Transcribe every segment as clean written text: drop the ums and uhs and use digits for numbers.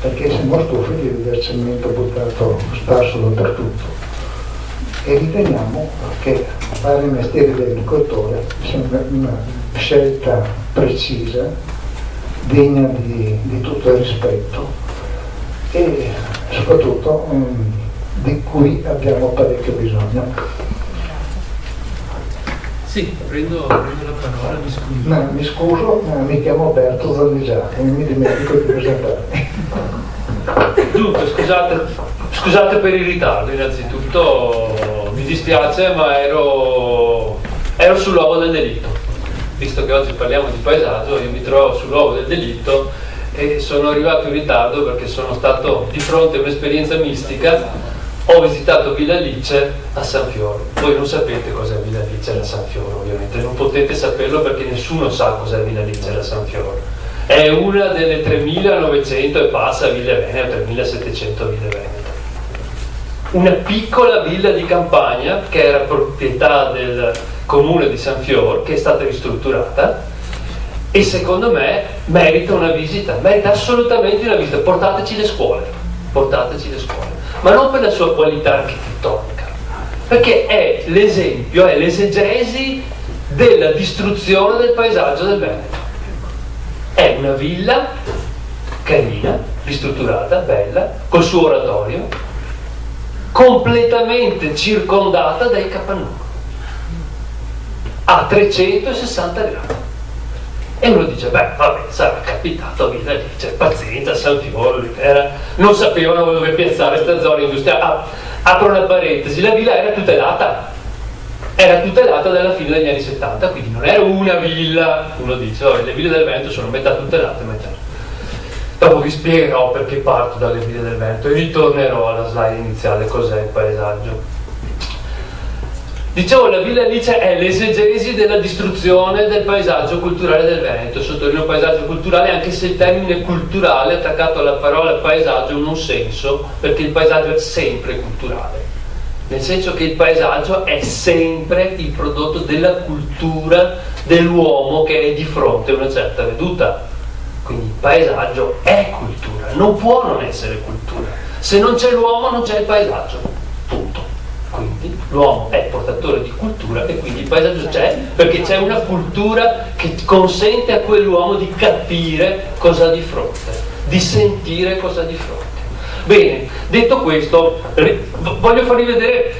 perché siamo stufi di vedere cemento buttato sparso dappertutto e riteniamo che fare il mestiere di agricoltore sia una scelta precisa, degna di tutto il rispetto e soprattutto di cui abbiamo parecchio bisogno. Sì, prendo la parola, mi scuso. No, mi scuso, ma mi chiamo Berto Zannigiato e mi dimentico di presentarmi. Dunque, scusate per il ritardo, innanzitutto mi dispiace, ma ero sull'uovo del delitto. Visto che oggi parliamo di paesaggio, io mi trovo sull'uovo del delitto e sono arrivato in ritardo perché sono stato di fronte a un'esperienza mistica. Ho visitato Villa Lice a San Fiore. Voi non sapete cos'è Villa Lice a San Fiore, ovviamente, non potete saperlo perché nessuno sa cos'è Villa Lice a San Fiore. È una delle 3.900 e passa ville venete, 3.700 ville venete. Una piccola villa di campagna che era proprietà del comune di San Fiore, che è stata ristrutturata e secondo me merita una visita, merita assolutamente una visita. Portateci le scuole, ma non per la sua qualità architettonica, perché è l'esempio, è l'esegesi della distruzione del paesaggio del Veneto. È una villa carina, ristrutturata, bella, col suo oratorio, completamente circondata dai capannoni, a 360 gradi. E uno dice, beh, vabbè, sarà capitato a Villa Lice, pazienza, San Fiore, non sapevano dove piazzare questa zona industriale. Apro una parentesi, la villa era tutelata dalla fine degli anni 70, quindi non era una villa, uno dice, oh, le ville del Veneto sono metà tutelate, metà. Dopo vi spiegherò perché parto dalle ville del Veneto e ritornerò alla slide iniziale, cos'è il paesaggio. Dicevo, la Villa Lice è l'esegesi della distruzione del paesaggio culturale del Veneto. Sottolineo paesaggio culturale anche se il termine culturale attaccato alla parola paesaggio non ha un senso, perché il paesaggio è sempre culturale, nel senso che il paesaggio è sempre il prodotto della cultura dell'uomo che è di fronte a una certa veduta. Quindi il paesaggio è cultura, non può non essere cultura. Se non c'è l'uomo non c'è il paesaggio, punto. Quindi l'uomo è portatore di cultura e quindi il paesaggio c'è perché c'è una cultura che consente a quell'uomo di capire cosa ha di fronte, di sentire cosa ha di fronte. Bene, detto questo, voglio farvi vedere,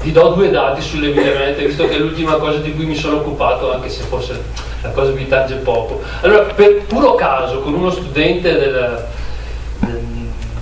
vi do due dati sulle ville venete, visto che è l'ultima cosa di cui mi sono occupato, anche se forse la cosa vi tange poco. Allora, per puro caso, con uno studente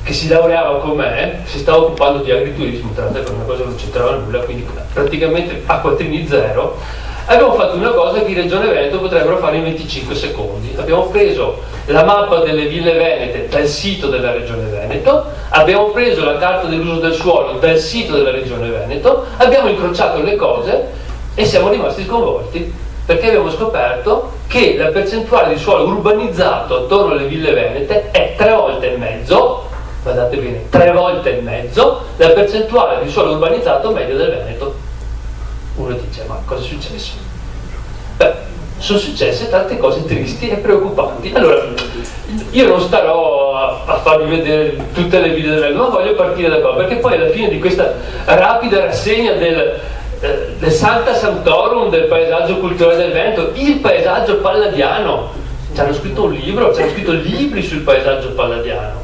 che si laureava con me, si stava occupando di agriturismo, tra l'altro per una cosa che non c'entrava nulla, quindi praticamente a quattrini zero, abbiamo fatto una cosa che in Regione Veneto potrebbero fare in 25 secondi. Abbiamo preso la mappa delle ville venete dal sito della Regione Veneto, abbiamo preso la carta dell'uso del suolo dal sito della Regione Veneto, abbiamo incrociato le cose e siamo rimasti sconvolti, perché abbiamo scoperto che la percentuale di suolo urbanizzato attorno alle ville venete è 3 volte e mezzo, guardate bene, 3 volte e mezzo la percentuale di suolo urbanizzato medio del Veneto. Uno dice, ma cosa è successo? Beh, sono successe tante cose tristi e preoccupanti. Allora, io non starò a farvi vedere tutte le ville del Veneto, ma voglio partire da qua, perché poi alla fine di questa rapida rassegna del Sancta Sanctorum del paesaggio culturale del Veneto, il paesaggio palladiano, ci hanno scritto un libro, ci hanno scritto libri sul paesaggio palladiano.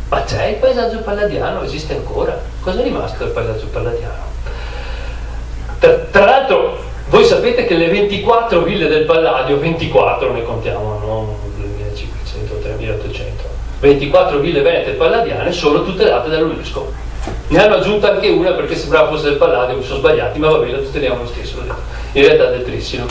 Ma c'è il paesaggio palladiano? Esiste ancora? Cosa è rimasto del paesaggio palladiano? Tra l'altro, voi sapete che le 24 ville del Palladio, 24 ne contiamo, non 2500, 3800, 24 ville venete palladiane sono tutelate dall'UNESCO. Ne hanno aggiunta anche una perché sembrava fosse del Palladio, mi sono sbagliati, ma va bene, la tuteliamo lo stesso, in realtà è del Trissino.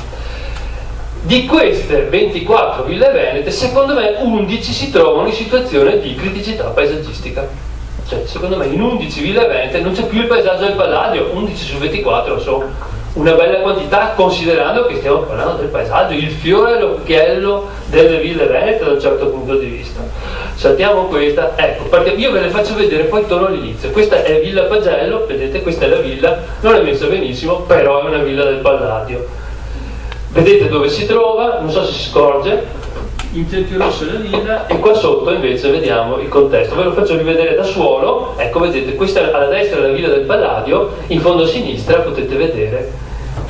Di queste 24 ville venete, secondo me 11 si trovano in situazione di criticità paesaggistica. Cioè, secondo me in 11 ville venete non c'è più il paesaggio del Palladio, 11 su 24 sono una bella quantità, considerando che stiamo parlando del paesaggio, il fiore e l'occhiello delle ville venete da un certo punto di vista. Saltiamo questa, ecco, perché io ve le faccio vedere, poi torno all'inizio. Questa è Villa Pagello, vedete, questa è la villa, non è messa benissimo, però è una villa del Palladio. Vedete dove si trova, non so se si scorge, in cerchio rosso la villa, e qua sotto invece vediamo il contesto. Ve lo faccio rivedere da suolo. Ecco, vedete, questa alla destra è la villa del Palladio, in fondo a sinistra potete vedere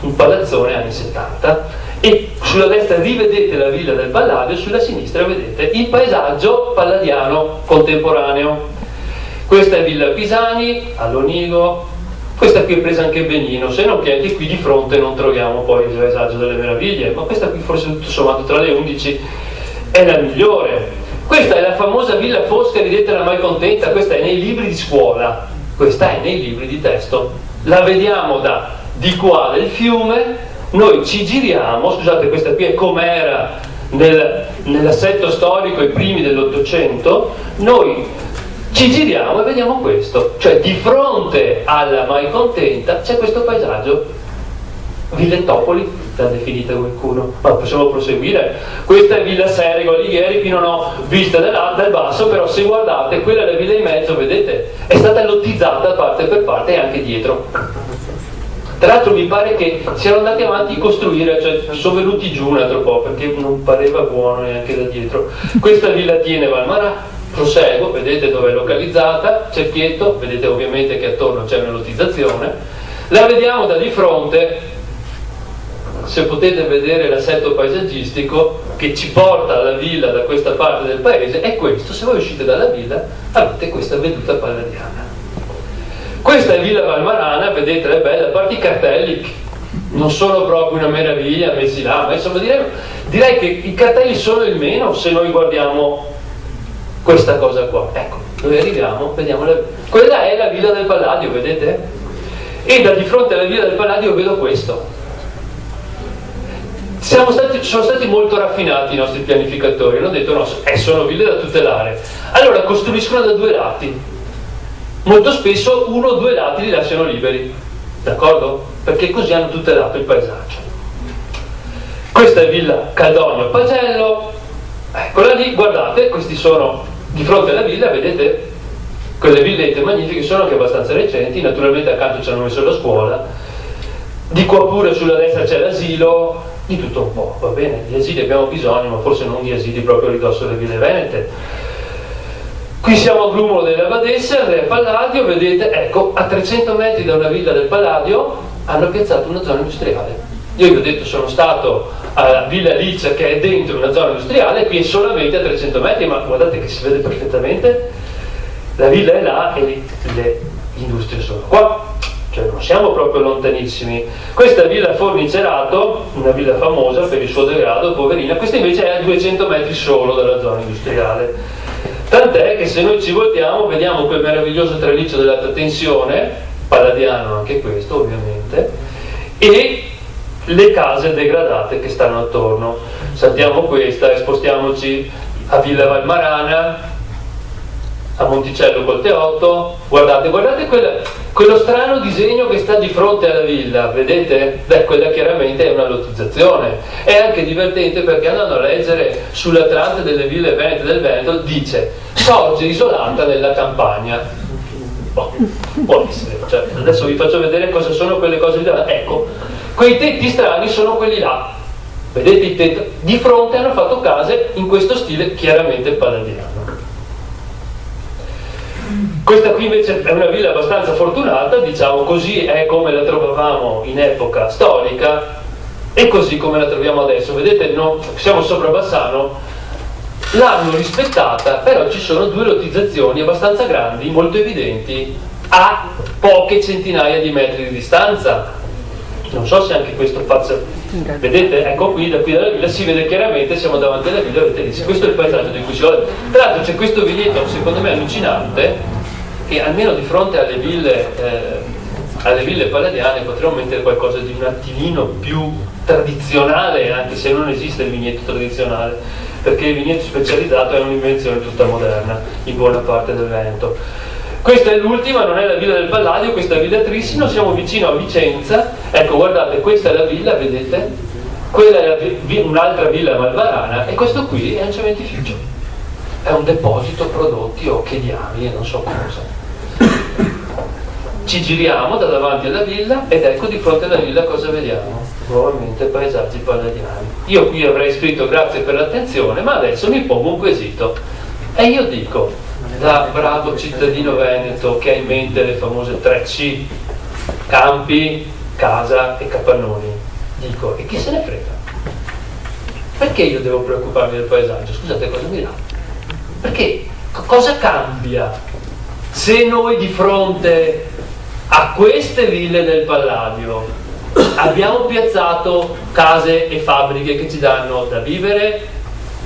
un palazzone anni 70, e sulla destra rivedete la villa del Palladio, sulla sinistra vedete il paesaggio palladiano contemporaneo. Questa è Villa Pisani, all'Onigo. Questa qui è presa anche benino, se non che anche qui di fronte non troviamo poi il paesaggio delle meraviglie, ma questa qui forse tutto sommato tra le 11 è la migliore. Questa è la famosa Villa Fosca di Detta la Mai Contenta. Questa è nei libri di scuola, questa è nei libri di testo, la vediamo da di qua del fiume, noi ci giriamo, scusate, questa qui è com'era nell'assetto storico ai primi dell'Ottocento, noi ci giriamo e vediamo questo, cioè di fronte alla Mai Contenta c'è questo paesaggio. Villettopoli l'ha definita qualcuno, ma possiamo proseguire. Questa è Villa Serego Alighieri, qui non ho vista dal basso, però se guardate quella è la villa in mezzo, vedete, è stata lottizzata parte per parte e anche dietro. Tra l'altro mi pare che siano andati avanti a costruire, cioè sono venuti giù un altro po' perché non pareva buono neanche da dietro. Questa Villa Tiene Valmarà. Proseguo, vedete dove è localizzata, cerchietto, vedete ovviamente che attorno c'è una lottizzazione. La vediamo da di fronte, se potete vedere l'assetto paesaggistico che ci porta alla villa da questa parte del paese, è questo. Se voi uscite dalla villa avete questa veduta palladiana. Questa è Villa Valmarana, vedete, è bella, a parte i cartelli non sono proprio una meraviglia messi là, ma insomma direi che i cartelli sono il meno se noi guardiamo questa cosa qua. Ecco, noi arriviamo, vediamo quella è la villa del Palladio, vedete? E da di fronte alla villa del Palladio vedo questo. Sono stati molto raffinati i nostri pianificatori, hanno detto no, sono ville da tutelare, allora costruiscono da due lati, molto spesso uno o due lati li lasciano liberi, d'accordo? Perché così hanno tutelato il paesaggio. Questa è Villa Caldogno Pagello, eccola lì, guardate, questi sono di fronte alla villa, vedete quelle villette magnifiche, sono anche abbastanza recenti, naturalmente accanto ci hanno messo la scuola, di qua pure sulla destra c'è l'asilo, di tutto un po', va bene, di asili abbiamo bisogno, ma forse non di asili proprio a ridosso delle ville venete. Qui siamo a Grumolo delle Abadesse, al Palladio, vedete, ecco, a 300 metri da una villa del Palladio hanno piazzato una zona industriale. Io vi ho detto, sono stato a Villa Liccia che è dentro una zona industriale, qui è solamente a 300 metri, ma guardate che si vede perfettamente, la villa è là e le industrie sono qua, cioè non siamo proprio lontanissimi. Questa è Villa Fornicerato, una villa famosa per il suo degrado, poverina, questa invece è a 200 metri solo dalla zona industriale, tant'è che se noi ci voltiamo vediamo quel meraviglioso traliccio dell'alta tensione, palladiano anche questo ovviamente, e le case degradate che stanno attorno. Saltiamo questa e spostiamoci a Villa Valmarana, a Monticello col Teotto. Guardate quello strano disegno che sta di fronte alla villa, vedete? Beh, quella chiaramente è una lottizzazione. È anche divertente perché andando a leggere sull'Atlante delle ville venete del Veneto dice sorge isolata nella campagna. Può essere, cioè, adesso vi faccio vedere cosa sono quelle cose lì. Ecco, quei tetti strani sono quelli là, vedete i tetti? Di fronte hanno fatto case in questo stile chiaramente palladiano. Questa qui invece è una villa abbastanza fortunata, diciamo così, è come la trovavamo in epoca storica e così come la troviamo adesso. Vedete, no, siamo sopra Bassano, l'hanno rispettata, però ci sono due lottizzazioni abbastanza grandi, molto evidenti, a poche centinaia di metri di distanza. Non so se anche questo faccia, vedete, ecco qui, da qui dalla villa si vede chiaramente, siamo davanti alla villa, vedete lì, questo è il paesaggio di cui si vuole. Tra l'altro c'è questo vignetto secondo me allucinante, che almeno di fronte alle ville palladiane potremmo mettere qualcosa di un attimino più tradizionale, anche se non esiste il vignetto tradizionale, perché il vigneto specializzato è un'invenzione tutta moderna in buona parte del Veneto. Questa è l'ultima, non è la villa del Palladio, questa è Villa Trissino, siamo vicino a Vicenza. Ecco, guardate, questa è la villa, vedete? Quella è un'altra villa malvarana e questo qui è un cementificio. È un deposito prodotti o che diamine, non so cosa. ci giriamo da davanti alla villa ed ecco di fronte alla villa cosa vediamo? Nuovamente paesaggi palladiani. Io qui avrei scritto grazie per l'attenzione, ma adesso mi pongo un quesito e io dico, da bravo cittadino veneto che ha in mente le famose 3C, campi, casa e capannoni, dico, e chi se ne frega? Perché io devo preoccuparmi del paesaggio? Scusate, cosa mi dà? Perché cosa cambia se noi di fronte a queste ville del Palladio abbiamo piazzato case e fabbriche che ci danno da vivere,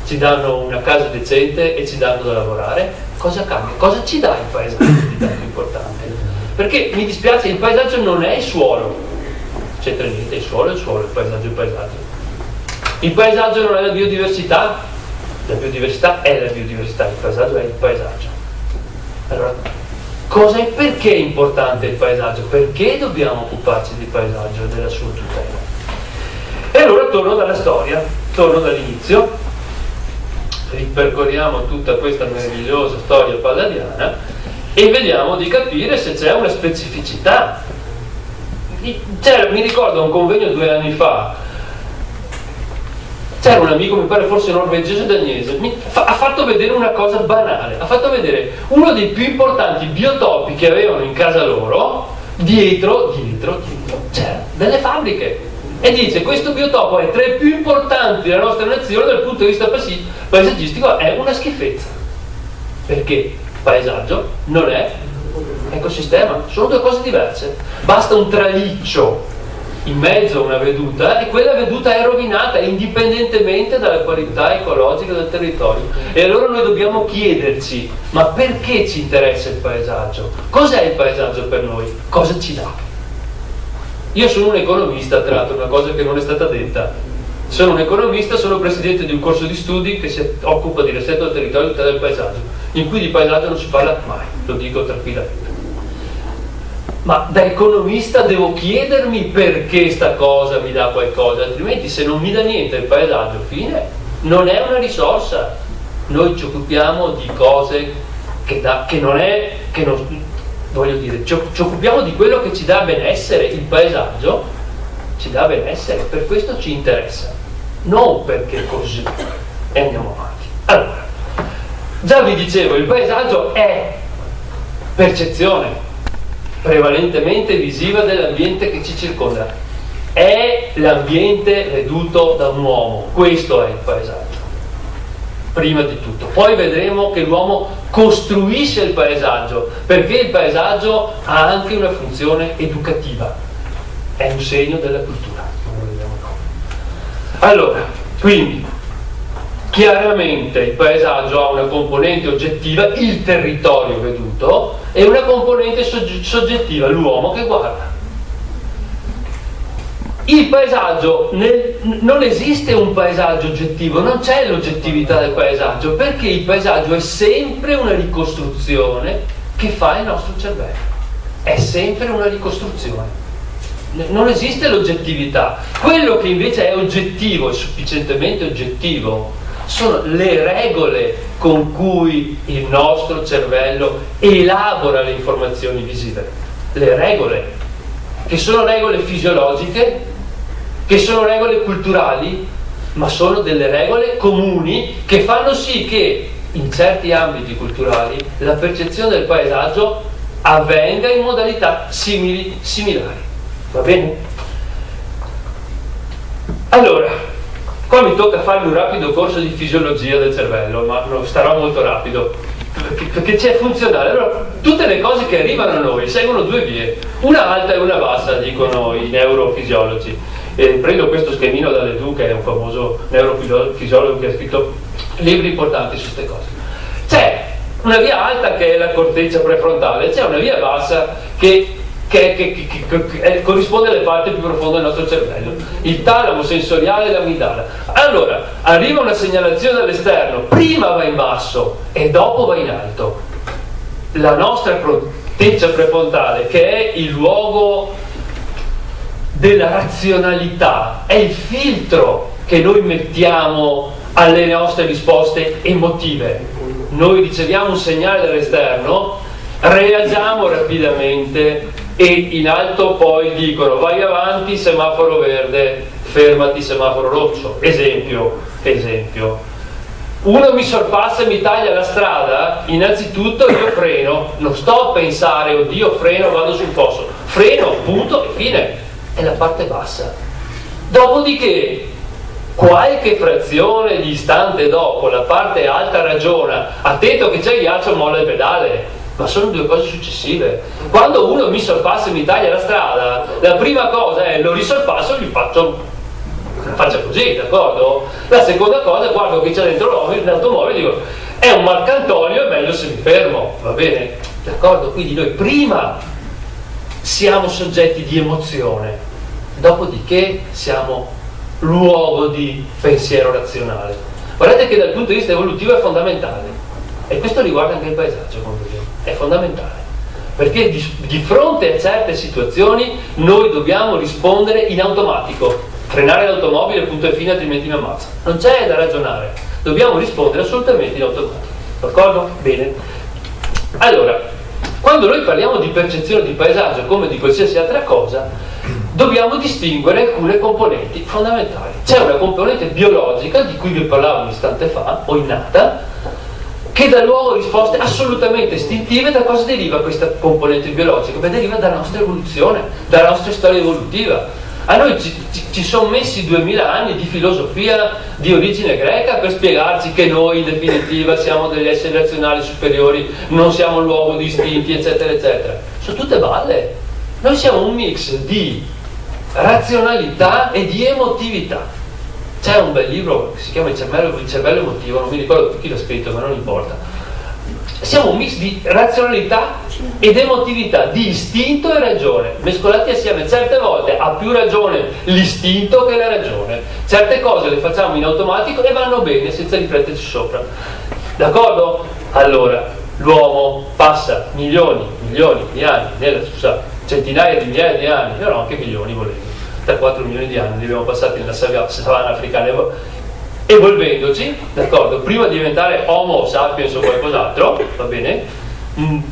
ci danno una casa decente e ci danno da lavorare? Cosa cambia? Cosa ci dà il paesaggio di tanto importante? Perché mi dispiace, il paesaggio non è il suolo, c'entra niente, il suolo è il suolo, il paesaggio è il paesaggio. Il paesaggio non è la biodiversità è la biodiversità, il paesaggio è il paesaggio. Allora, perché è importante il paesaggio? Perché dobbiamo occuparci del paesaggio e della sua tutela? E allora torno dalla storia, torno dall'inizio, ripercorriamo tutta questa meravigliosa storia palladiana e vediamo di capire se c'è una specificità. Mi ricordo un convegno 2 anni fa, c'era un amico, mi pare forse norvegese o danese, ha fatto vedere una cosa banale, ha fatto vedere uno dei più importanti biotopi che avevano in casa loro, dietro c'erano delle fabbriche, e dice questo biotopo è tra i più importanti della nostra nazione dal punto di vista paesaggistico, è una schifezza, perché paesaggio non è ecosistema, sono due cose diverse. Basta un traliccio in mezzo a una veduta e quella veduta è rovinata indipendentemente dalla qualità ecologica del territorio. E allora noi dobbiamo chiederci, ma perché ci interessa il paesaggio? Cos'è il paesaggio per noi? Cosa ci dà? Io sono un economista, tra l'altro, una cosa che non è stata detta. Sono un economista, sono presidente di un corso di studi che si occupa di riassetto del territorio e tutela del paesaggio, in cui di paesaggio non si parla mai, lo dico tranquillamente. Ma da economista devo chiedermi perché sta cosa mi dà qualcosa, altrimenti se non mi dà niente il paesaggio, fine, non è una risorsa. Noi ci occupiamo di cose ci occupiamo di quello che ci dà benessere. Il paesaggio ci dà benessere, per questo ci interessa, non perché così. E andiamo avanti. Allora, già vi dicevo, il paesaggio è percezione prevalentemente visiva dell'ambiente che ci circonda, è l'ambiente veduto da un uomo, questo è il paesaggio, prima di tutto. Poi vedremo che l'uomo costruisce il paesaggio, perché il paesaggio ha anche una funzione educativa, è un segno della cultura. Allora, quindi chiaramente il paesaggio ha una componente oggettiva, il territorio veduto, e una componente soggettiva, l'uomo che guarda. Il paesaggio, non esiste un paesaggio oggettivo, non c'è l'oggettività del paesaggio, perché il paesaggio è sempre una ricostruzione che fa il nostro cervello, è sempre una ricostruzione, non esiste l'oggettività. Quello che invece è oggettivo, è sufficientemente oggettivo, sono le regole con cui il nostro cervello elabora le informazioni visive. Le regole, che sono regole fisiologiche, che sono regole culturali, ma sono delle regole comuni che fanno sì che in certi ambiti culturali la percezione del paesaggio avvenga in modalità similari. Va bene? Allora, qua mi tocca farvi un rapido corso di fisiologia del cervello, ma non starò molto rapido, perché c'è funzionale. Allora, tutte le cose che arrivano a noi seguono due vie, una alta e una bassa, dicono i neurofisiologi. Prendo questo schemino da Ledoux, che è un famoso neurofisiologo che ha scritto libri importanti su queste cose. C'è una via alta che è la corteccia prefrontale, c'è una via bassa che corrisponde alle parti più profonde del nostro cervello, il talamo sensoriale e l'amidala. Allora, arriva una segnalazione dall'esterno, prima va in basso e dopo va in alto. La nostra corteccia prefrontale, che è il luogo della razionalità, è il filtro che noi mettiamo alle nostre risposte emotive. Noi riceviamo un segnale dall'esterno, reagiamo rapidamente e in alto poi dicono vai avanti, semaforo verde, fermati, semaforo rosso. Esempio, uno mi sorpassa e mi taglia la strada, innanzitutto io freno, non sto a pensare oddio freno, vado sul fosso, freno, punto e fine, è la parte bassa. Dopodiché qualche frazione di istante dopo la parte alta ragiona, attento che c'è il ghiaccio, molla il pedale, ma sono due cose successive. Quando uno mi sorpassa e mi taglia la strada, la prima cosa è lo risorpasso e gli faccio così, d'accordo? La seconda cosa, guardo che c'è dentro l'automobile e dico è un Marcantonio, è meglio se mi fermo, va bene? D'accordo? Quindi noi prima siamo soggetti di emozione, dopodiché siamo luogo di pensiero razionale. Guardate che dal punto di vista evolutivo è fondamentale, e questo riguarda anche il paesaggio, come vedete, è fondamentale, perché di fronte a certe situazioni noi dobbiamo rispondere in automatico, frenare l'automobile, punto e fine, altrimenti mi ammazza, non c'è da ragionare, dobbiamo rispondere assolutamente in automatico, d'accordo? Bene. Allora, quando noi parliamo di percezione di paesaggio come di qualsiasi altra cosa, dobbiamo distinguere alcune componenti fondamentali. C'è una componente biologica di cui vi parlavo un istante fa, o innata, che dà luogo a risposte assolutamente istintive. Da cosa deriva questa componente biologica? Beh, deriva dalla nostra evoluzione, dalla nostra storia evolutiva. A noi ci sono messi 2000 anni di filosofia di origine greca per spiegarci che noi in definitiva siamo degli esseri razionali superiori, non siamo un luogo di istinti, eccetera eccetera. Sono tutte balle. Noi siamo un mix di razionalità e di emotività. C'è un bel libro che si chiama Il cervello emotivo, non mi ricordo chi l'ha scritto, ma non importa. Siamo un mix di razionalità ed emotività, di istinto e ragione, mescolati assieme. Certe volte ha più ragione l'istinto che la ragione, certe cose le facciamo in automatico e vanno bene senza rifletterci sopra, d'accordo? Allora, l'uomo passa milioni di anni, centinaia di migliaia di anni, però anche milioni volendo, 3-4 milioni di anni li abbiamo passati nella savana africana evolvendoci, d'accordo? Prima di diventare Homo sapiens o qualcos'altro, va bene? Un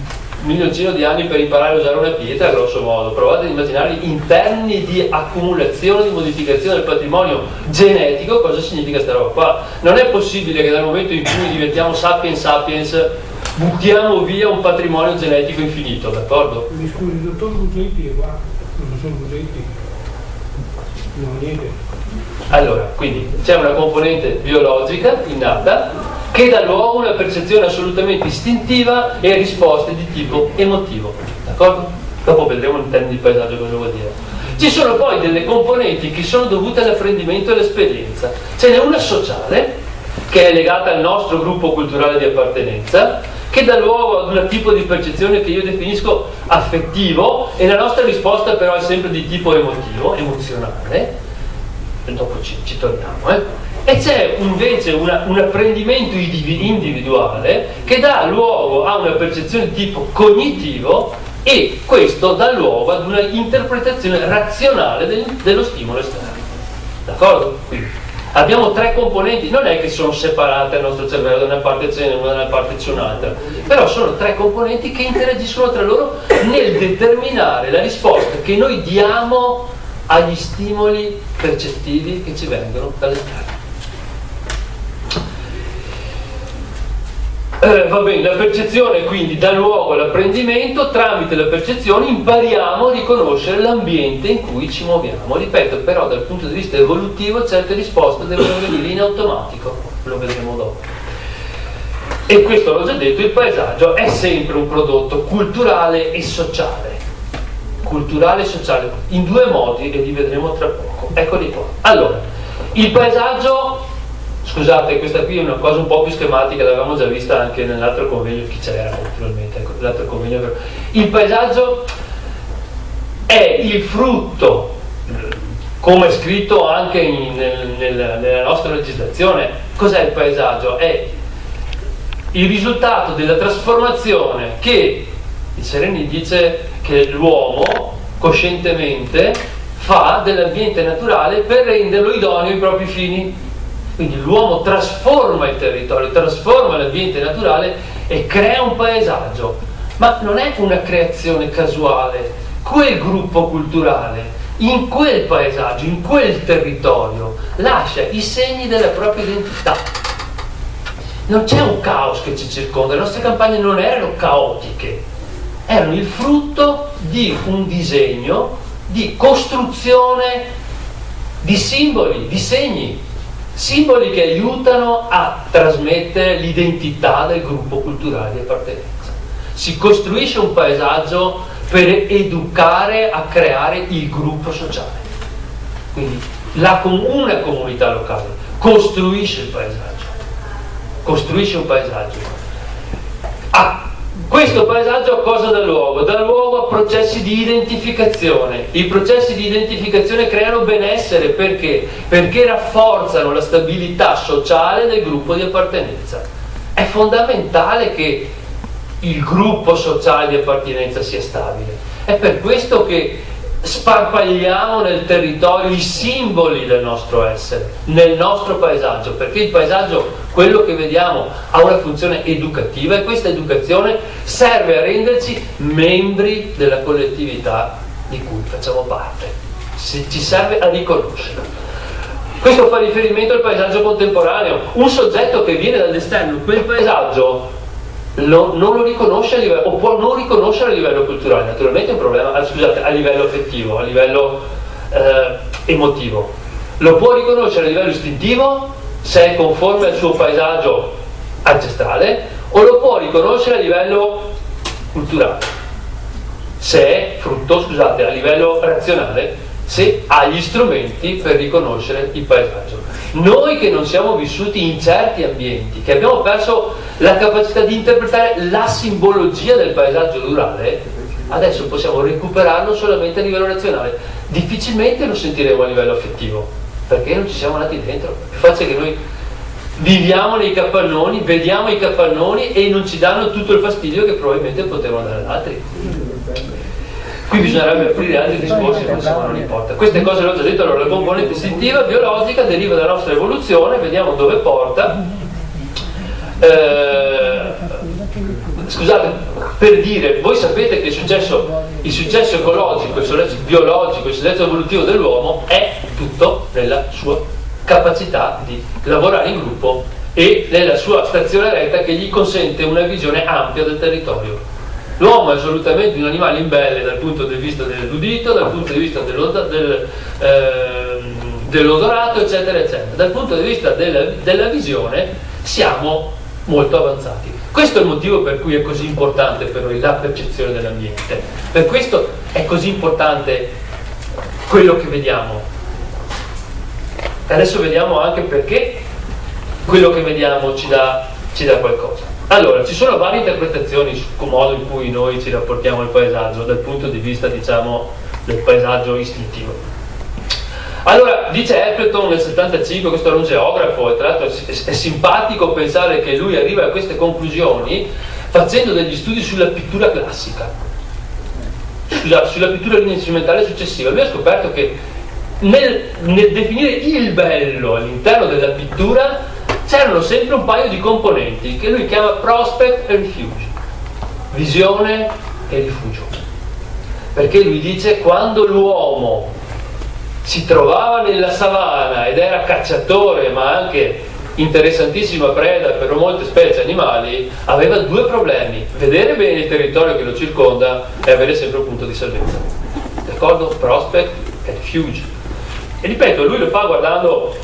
milioncino di anni per imparare a usare una pietra, grosso modo. Provate ad immaginarvi in termini di accumulazione, di modificazione del patrimonio genetico, cosa significa sta roba qua? Non è possibile che dal momento in cui diventiamo sapiens buttiamo via un patrimonio genetico infinito, d'accordo? Mi scusi, il dottor Busetti è qua, il professor Busetti? No, niente. Allora, quindi c'è una componente biologica innata che dà luogo a una percezione assolutamente istintiva e a risposte di tipo emotivo, d'accordo? Dopo vedremo in termini di paesaggio cosa vuol dire. Ci sono poi delle componenti che sono dovute all'apprendimento e all'esperienza. Ce n'è una sociale, che è legata al nostro gruppo culturale di appartenenza, che dà luogo ad un tipo di percezione che io definisco affettivo, e la nostra risposta però è sempre di tipo emotivo, emozionale, e dopo ci torniamo, E c'è invece un apprendimento individuale che dà luogo a una percezione di tipo cognitivo, e questo dà luogo ad una interpretazione razionale dello stimolo esterno, d'accordo? Quindi abbiamo tre componenti, non è che sono separate al nostro cervello, da una parte c'è una, da una parte c'è un'altra, però sono tre componenti che interagiscono tra loro nel determinare la risposta che noi diamo agli stimoli percettivi che ci vengono dall'esterno. Va bene, la percezione quindi dà luogo all'apprendimento. Tramite la percezione impariamo a riconoscere l'ambiente in cui ci muoviamo. Ripeto, però dal punto di vista evolutivo certe risposte devono venire in automatico, lo vedremo dopo. E questo l'ho già detto, il paesaggio è sempre un prodotto culturale e sociale. Culturale e sociale, in due modi, e li vedremo tra poco. Eccoli qua. Allora, il paesaggio, scusate, questa qui è una cosa un po' più schematica, l'avevamo già vista anche nell'altro convegno, chi c'era naturalmente, l'altro convegno. Il paesaggio è il frutto, come è scritto anche nella nostra legislazione. Cos'è il paesaggio? È il risultato della trasformazione che il Sereni dice che l'uomo coscientemente fa dell'ambiente naturale per renderlo idoneo ai propri fini. Quindi l'uomo trasforma il territorio, trasforma l'ambiente naturale e crea un paesaggio, ma non è una creazione casuale, quel gruppo culturale, in quel paesaggio, in quel territorio, lascia i segni della propria identità. Non c'è un caos che ci circonda, le nostre campagne non erano caotiche, erano il frutto di un disegno di costruzione di simboli, di segni, simboli che aiutano a trasmettere l'identità del gruppo culturale di appartenenza. Si costruisce un paesaggio per educare a creare il gruppo sociale. Quindi una comunità locale costruisce il paesaggio, costruisce un paesaggio. Questo paesaggio a cosa dà luogo? Dà luogo a processi di identificazione. I processi di identificazione creano benessere perché? Perché rafforzano la stabilità sociale del gruppo di appartenenza. È fondamentale che il gruppo sociale di appartenenza sia stabile. È per questo che sparpagliamo nel territorio i simboli del nostro essere, nel nostro paesaggio, perché il paesaggio, quello che vediamo, ha una funzione educativa e questa educazione serve a renderci membri della collettività di cui facciamo parte, ci serve a riconoscerla. Questo fa riferimento al paesaggio contemporaneo. Un soggetto che viene dall'esterno quel paesaggio non lo riconosce a livello, o può non riconoscere a livello culturale, naturalmente è un problema, a livello affettivo, a livello emotivo. Lo può riconoscere a livello istintivo, se è conforme al suo paesaggio ancestrale, o lo può riconoscere a livello culturale, se è frutto, a livello razionale, se ha gli strumenti per riconoscere il paesaggio. Noi che non siamo vissuti in certi ambienti, che abbiamo perso la capacità di interpretare la simbologia del paesaggio rurale, adesso possiamo recuperarlo solamente a livello razionale. Difficilmente lo sentiremo a livello affettivo, perché non ci siamo nati dentro. È più facile che noi viviamo nei capannoni, vediamo i capannoni e non ci danno tutto il fastidio che probabilmente potevano dare ad altri. Qui bisognerebbe aprire altri discorsi, ma insomma non importa. Queste cose l'ho già detto. Allora, la componente istintiva biologica deriva dalla nostra evoluzione, vediamo dove porta. Scusate, per dire, voi sapete che il successo ecologico, il successo biologico, il successo evolutivo dell'uomo è tutto nella sua capacità di lavorare in gruppo e nella sua stazione retta che gli consente una visione ampia del territorio. L'uomo è assolutamente un animale imbelle dal punto di vista dell'udito, dal punto di vista dell'odorato, eccetera, eccetera. Dal punto di vista della visione siamo molto avanzati. Questo è il motivo per cui è così importante per noi la percezione dell'ambiente. Per questo è così importante quello che vediamo. Adesso vediamo anche perché quello che vediamo ci dà qualcosa. Allora, ci sono varie interpretazioni sul modo in cui noi ci rapportiamo al paesaggio dal punto di vista, diciamo, del paesaggio istintivo. Allora, dice Appleton nel 75, questo era un geografo, e tra l'altro è simpatico pensare che lui arriva a queste conclusioni facendo degli studi sulla pittura classica, sulla pittura rinascimentale successiva. Lui ha scoperto che nel definire il bello all'interno della pittura c'erano sempre un paio di componenti che lui chiama prospect e refuge, visione e rifugio, perché lui dice quando l'uomo si trovava nella savana ed era cacciatore ma anche interessantissima preda per molte specie animali, aveva due problemi: vedere bene il territorio che lo circonda e avere sempre un punto di salvezza. D'accordo? Prospect e refuge. E ripeto, lui lo fa guardando.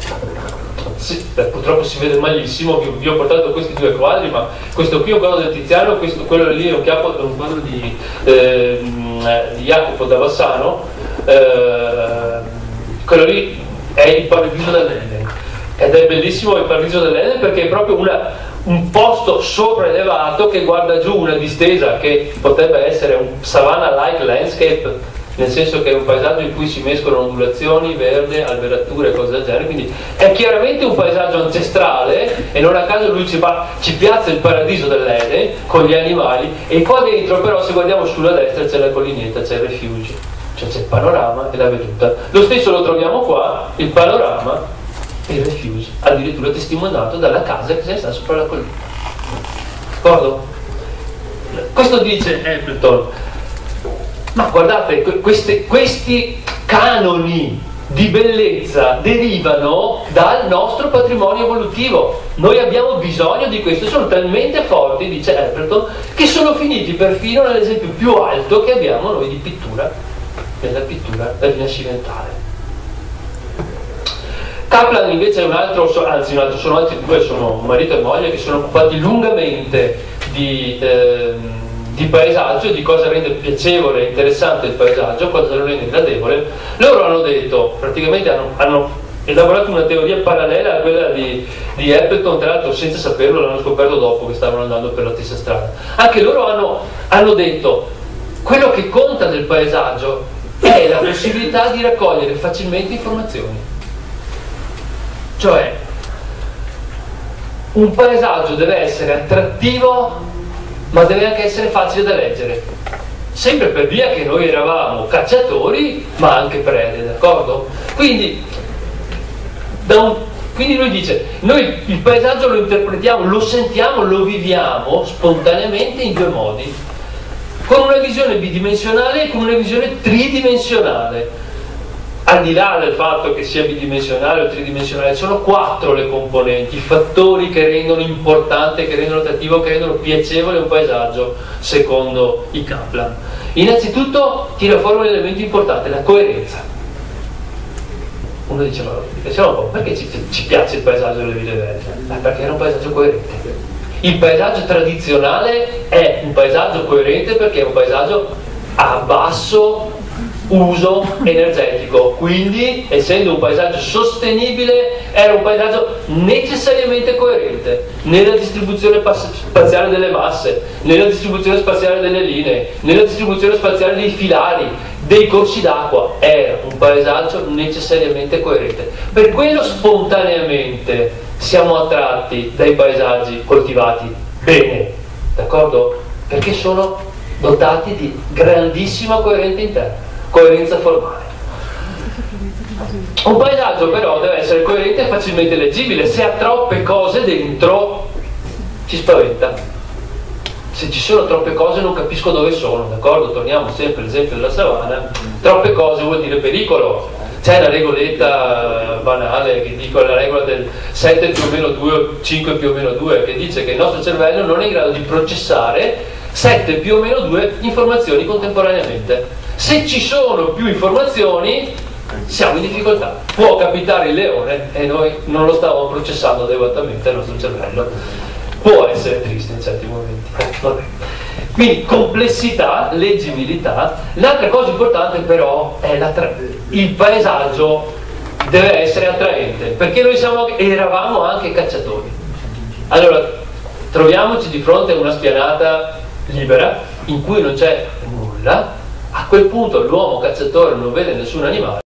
Sì, purtroppo si vede malissimo, vi ho portato questi due quadri, ma questo qui è un quadro del Tiziano, quello lì è un quadro di Jacopo da Bassano, quello lì è il Paradiso dell'Eden, ed è bellissimo il Paradiso dell'Eden perché è proprio un posto sopraelevato che guarda giù una distesa che potrebbe essere un savannah-like landscape, nel senso che è un paesaggio in cui si mescolano ondulazioni, verde, alberature e cose del genere, quindi è chiaramente un paesaggio ancestrale e non a caso lui ci piazza il Paradiso dell'Eden con gli animali, e qua dentro però se guardiamo sulla destra c'è la collinetta, c'è il refuge, cioè c'è il panorama e la veduta. Lo stesso lo troviamo qua, il panorama e il refuge, addirittura testimoniato dalla casa che sta sopra la collina. D'accordo? Questo dice Appleton. Ma guardate, questi canoni di bellezza derivano dal nostro patrimonio evolutivo. Noi abbiamo bisogno di questo, sono talmente forti, dice Appleton, che sono finiti perfino nell'esempio più alto che abbiamo noi di pittura, nella pittura rinascimentale. Kaplan invece è un altro, sono altri due, sono marito e moglie, che sono occupati lungamente di paesaggio, di cosa rende piacevole e interessante il paesaggio, cosa lo rende gradevole. Loro hanno detto, praticamente hanno elaborato una teoria parallela a quella di Appleton, tra l'altro senza saperlo, l'hanno scoperto dopo che stavano andando per la stessa strada. Anche loro hanno detto, quello che conta del paesaggio è la possibilità di raccogliere facilmente informazioni. Cioè, un paesaggio deve essere attrattivo, ma deve anche essere facile da leggere, sempre per via che noi eravamo cacciatori ma anche prede, d'accordo? Quindi lui dice, noi il paesaggio lo interpretiamo, lo sentiamo, lo viviamo spontaneamente in due modi, con una visione bidimensionale e con una visione tridimensionale. Al di là del fatto che sia bidimensionale o tridimensionale, sono 4 le componenti, i fattori che rendono importante, che rendono attrattivo, che rendono piacevole un paesaggio, secondo i Kaplan. Innanzitutto tira fuori un elemento importante, la coerenza. Uno dice, ma pensiamo un po', perché ci piace il paesaggio delle Ville Veneto? Perché era un paesaggio coerente. Il paesaggio tradizionale è un paesaggio coerente perché è un paesaggio a basso uso energetico, quindi essendo un paesaggio sostenibile era un paesaggio necessariamente coerente nella distribuzione spaziale delle masse, nella distribuzione spaziale delle linee, nella distribuzione spaziale dei filari, dei corsi d'acqua. Era un paesaggio necessariamente coerente. Per quello spontaneamente siamo attratti dai paesaggi coltivati bene, d'accordo? Perché sono dotati di grandissima coerenza interna, coerenza formale. Un paesaggio però deve essere coerente e facilmente leggibile. Se ha troppe cose dentro ci spaventa. Se ci sono troppe cose non capisco dove sono, d'accordo? Torniamo sempre all'esempio della savana. Troppe cose vuol dire pericolo. C'è la regoletta banale che dico, la regola del 7 più o meno 2 o 5 più o meno 2, che dice che il nostro cervello non è in grado di processare 7 più o meno 2 informazioni contemporaneamente. Se ci sono più informazioni siamo in difficoltà. Può capitare il leone e noi non lo stavamo processando adeguatamente il nostro cervello. Può essere triste in certi momenti. Vabbè. Quindi complessità, leggibilità. L'altra cosa importante però è il paesaggio deve essere attraente, perché noi eravamo anche cacciatori. Allora troviamoci di fronte a una spianata libera in cui non c'è nulla. A quel punto l'uomo cacciatore non vede nessun animale.